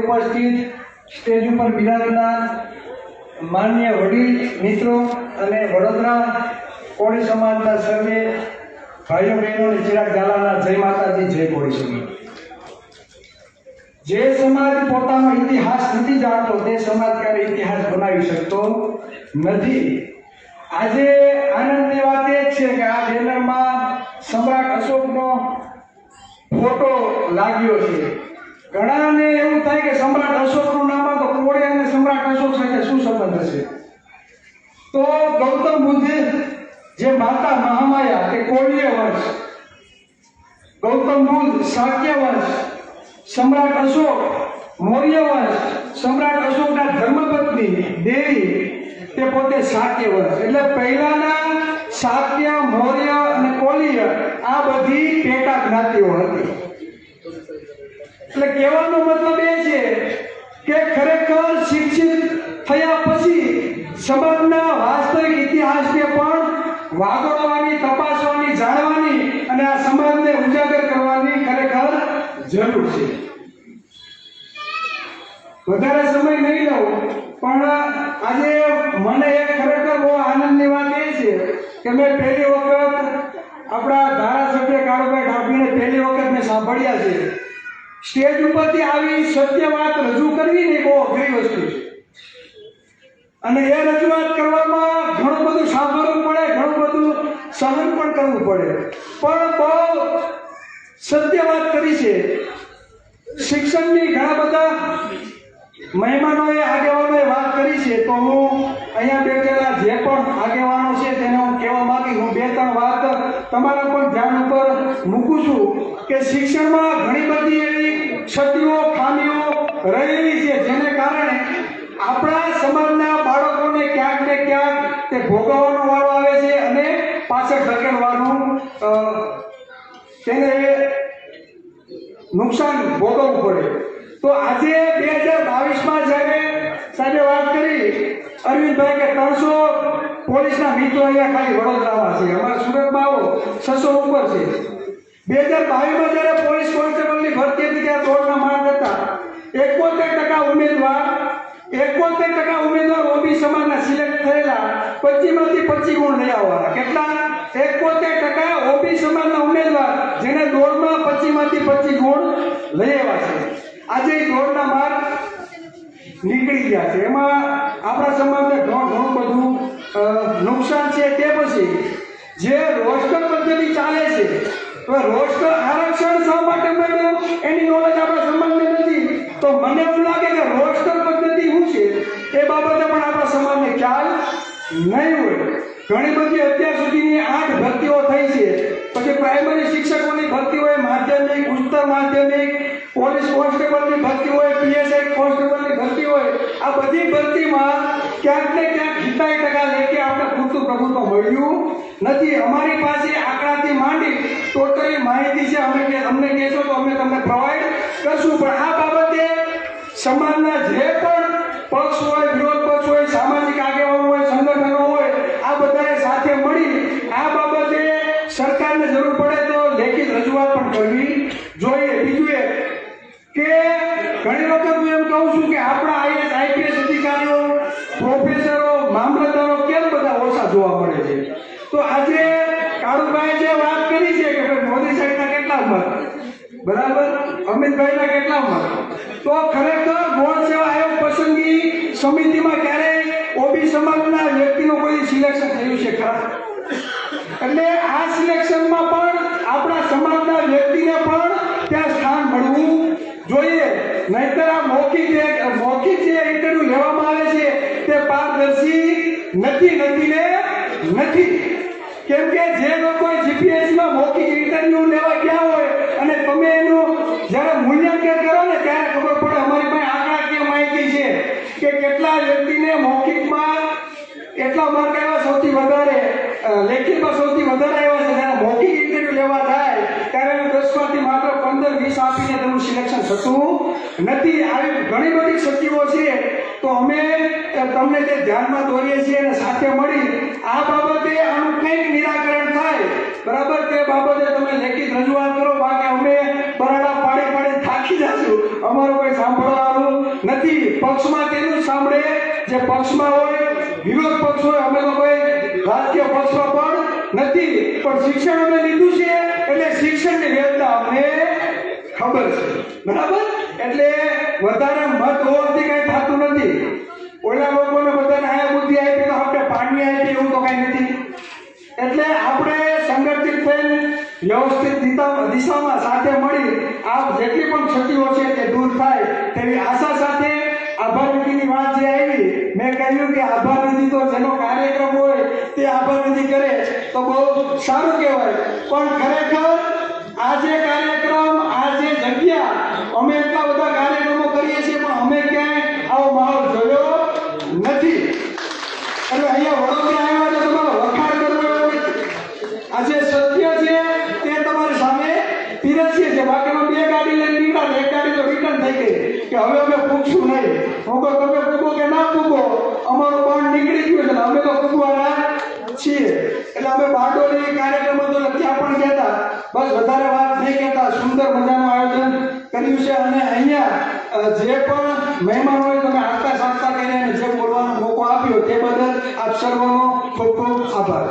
ઉપસ્થિત સ્ટેજ ઉપર બિરાજનાર માનનીય વડીલ મિત્રો અને વડોદરા કોળી સમાજના સર્વે ભાઈઓ બહેનોને ચિરાગ ઝાલાના જય માતાજી, જય કોળી સમાજ. જે સમાજ પોતાનો ઇતિહાસ નથી જાણતો તે સમાજ ક્યારે ઇતિહાસ બનાવી શકતો નથી. આજે આનંદની વાત એ છે કે આ બેનરમાં સમ્રાટ અશોકનો ફોટો લાગ્યો છે. ઘણાને એવું થાય કે સમ્રાટ અશોકનું નામ તો કોળી અને સમ્રાટ અશોક સાથે શું સંબંધ હશે? તો ગૌતમ બુદ્ધ જે માતા મહામાયા તે કોળીય વંશ, ગૌતમ બુદ્ધ શાક્ય વંશ, સમ્રાટ અશોક મૌર્ય વંશ, સમ્રાટ અશોકના ધર્મપત્ની દેવી તે પોતે શાક્ય વંશ. એટલે પહેલાના શાક્ય, મૌર્ય અને કોળીય આ બધી પેટા જ્ઞાતિઓ હતી. એટલે કહેવાનો મતલબ એ છે કે ખરેખર શિક્ષિત થયા પછી સમાજના વાસ્તવિક ઇતિહાસને પણ વાગોળવાની, તપાસવાની, જાણવાની અને આ સમાજને ઉજાગર કરવાની ખરેખર જરૂર છે. વધારે સમય નહીં લઉં, પણ આજે મને એક ખરેખર બહુ આનંદની વાત એ છે કે મેં પહેલી વખત આપણા ધારાસભ્ય કાળુભાઈ ઠાકોરને પહેલી વખત મેં સાંભળ્યા છે. સ્ટેજ ઉપરથી આવી સત્ય વાત રજૂ કરવી ને બહુ અઘરી વસ્તુ છે અને એ રજૂઆત કરવામાં ઘણું બધું સાંભળવું પડે, ઘણું બધું સહન પણ કરવું પડે, પણ બહુ સત્ય વાત કરી છે. શિક્ષણની ઘણા બધા મહેમાનોએ, આગેવાનોએ વાત કરી છે, તો હું અહીંયા બેઠેલા જે પણ આગેવાનો છે તેને હું કહેવા માંગીશ. હું બે ત્રણ વાત તમારા પણ ધ્યાન ઉપર મૂકું છું કે શિક્ષણમાં ઘણી બધી એવી ક્ષતિઓ, ખામીઓ રહેલી છે જેને કારણે આપણા સમાજના બાળકોને ક્યાંક ને ક્યાંક તે ભોગવવાનો વારો આવે છે અને પાછળ ધકેલવાનું તેને નુકસાન ભોગવવું પડે. તો આજે 2022માં જ્યારે સાહેબે વાત કરી અરવિંદભાઈ કે 300 પોલીસના મિત્રો અહીંયા ખાલી વડોદરામાં છે, અમારા સુરતમાં આવો 600 ઉપર છે. 2022માં જ્યારે પોલીસ કોન્સ્ટેબલની ભરતી હતી ત્યારે દોડના માર્ક હતા 71% ઉમેદવાર ઓબી સમાજના સિલેક્ટ થયેલા, 25 માંથી 25 ગુણ લઈ આવવાના. કેટલા? 71% ઓબી સમાજના ઉમેદવાર જેને દોડમાં 25 માંથી 25 ગુણ લઈ આવ્યા છે. આજે દોડના માર્ક નીકળી ગયા છે. એમાં આપણા સમાજને ઘણું બધું નુકસાન છે. તે પછી જે રોસ્ટર પદ્ધતિ ચાલે છે, તો રોસ્ટર આરક્ષણ શા માટે મળ્યું એની નોલેજ આપણા સમાજને નથી. તો મને એવું લાગે કે રોસ્ટર પદ્ધતિ શું છે એ બાબતે પણ આપણા સમાજને ખ્યાલ નહીં હોય. ઘણી બધી અત્યાર સુધીની 8 ભરતીઓ થઈ છે. પછી પ્રાઇમરી શિક્ષકોની ભરતી હોય, માધ્યમિક, ઉચ્ચતર માધ્યમિક, પોલીસ કોન્સ્ટેબલની ભરતી હોય, પીએસઆઈ કોન્સ્ટેબલની ભરતી હોય. આ બધી ભરતીમાં ક્યાંક ને ક્યાંક 70% લેખે આપણે પૂરતું પ્રભુત્વ મળ્યું નથી. અમારી પાસે આંકડાથી માંડી ટોટલી માહિતી છે. અમને કહેશો તો અમે તમને પ્રોવાઈડ કરશું. પણ આ બાબતે સમાજના જે પણ પક્ષ હોય, વિરોધ પક્ષ હોય, સામાજિક આગેવાનો હોય, સંગઠનો હોય, આ બધાએ સાથે મળી આ બાબતે સરકારને જરૂર પડે તો લેખિત રજૂઆત પણ કરવી જોઈએ. બીજું એ કે ઘણી વખત હું એમ કહું છું કે આપણા આઈએસ, આઈપીએસ અધિકારીઓ, પ્રોફેસરો, મામલતદારો કેમ બધા ઓછા જોવા મળે છે? તો આજે કાળુભાઈ જે વાત કરી છે કે મોદી સાહેબના કેટલા મત, બરાબર, અમિતભાઈના કેટલા મત, તો ખરેખર ગૌણ સેવા આયોગ પસંદગી સમિતિમાં ક્યારેય ઓબી સમાજના વ્યક્તિનું કોઈ સિલેક્શન થયું છે ખરા? એટલે આ સિલેક્શનમાં પણ આપણા સમાજના વ્યક્તિને પણ ત્યાં સ્થાન મળવું જોઈએ. નહીતર આ મૌખિક જે ઇન્ટરવ્યુ લેવામાં આવે છે તે પારદર્શી નથી. કેમ કે જે લોકો જીપીએસસીમાં મૌખિક ઇન્ટરવ્યુ લેવા ગયા હોય અને તમે એનું જ્યારે મૂલ્યાંકન કરો ને ત્યારે ખબર પડે. અમારી પાસે આંકડાકીય માહિતી છે કે કેટલા વ્યક્તિને મૌખિકમાં એટલા માર્ક આવ્યા, સૌથી વધારે લેખિતમાં સૌથી વધારે આવ્યા છે. જ્યારે મૌખિક ઇન્ટરવ્યુ લેવા થાય ત્યારે 10માંથી માત્ર 15-20 આપીને તેનું સિલેક્શન થતું નથી. આવી ઘણી બધી ક્ષતિઓ છે. તો અમે તમને જે ધ્યાનમાં દોરીએ છીએ અને સાથે મળી આ બાબતે આનું કંઈક નિરાકરણ થાય, બરાબર, તે બાબતે તમે લેખિત રજૂઆત કરો. બાકી અમે પરાડા પાડી થાકી જશું, અમારું કોઈ સાંભળવાનું નથી. પક્ષમાં તેનું સાંભળે જે પક્ષમાં હોય, વિરોધ પક્ષ હોય. અમે તો કોઈ રાજકીય પક્ષમાં પણ નથી, પણ શિક્ષણ અમે લીધું છે એટલે શિક્ષણની વેદના અમને ખબર છે. બરાબર? એટલે વધારે મત હોવાથી કઈ થતું નથી. ઓલા લોકોને બધાને આયા બુદ્ધિ આપી તો આપણે પાણી આપી એવું તો કઈ નથી. એટલે આપણે સંગઠિત થઈને વ્યવસ્થિત દિશામાં સાથે મળી આ જેટલી પણ ક્ષતિઓ છે તે દૂર થાય તેવી આશા સાથે આભાર નિધિની વાત જે આવી, મેં કહ્યું કે આભાર નિધિ તો જેનો કાર્યક્રમ હોય તે આભાર નિધિ કરે તો બહુ સારું કહેવાય. પણ ખરેખર આ જે કાર્યક્રમ, આ જે જગ્યા, અમે એટલા બધા કાર્યક્રમો કરીએ છીએ પણ અમે ક્યાંય આવો માહોલ જોયો નથી. એટલે અહીંયા વડોદરા આવ્યા તો તમારો વખાણ કરવો, આ જે સત્ય છે તે તમારી સામે પીરસીએ છે. બાકીનો બે ગાડી લઈને નીકળ્યા, એક ગાડી તો રિટર્ન થઈ ગઈ કે હવે અમે પૂછશું નહીં. હું કહું તમે પૂગો કે ના પૂગો, અમારો બોન્ડ નીકળી ગયો છે, અમે તો પૂગવાના છીએ. એટલે અમે બારડોલી કાર્યક્રમ હતો ત્યાં પણ કહેતા, બસ વધારે વાત નહીં કહેતા. સુંદર મજાનું આયોજન કર્યું છે અને અહીંયા જે પણ મહેમાન હોય તમે આગતા સાગતા કરીને જે બોલવાનો મોકો આપ્યો તે બદલ આપ સર્વનો ખૂબ ખૂબ આભાર.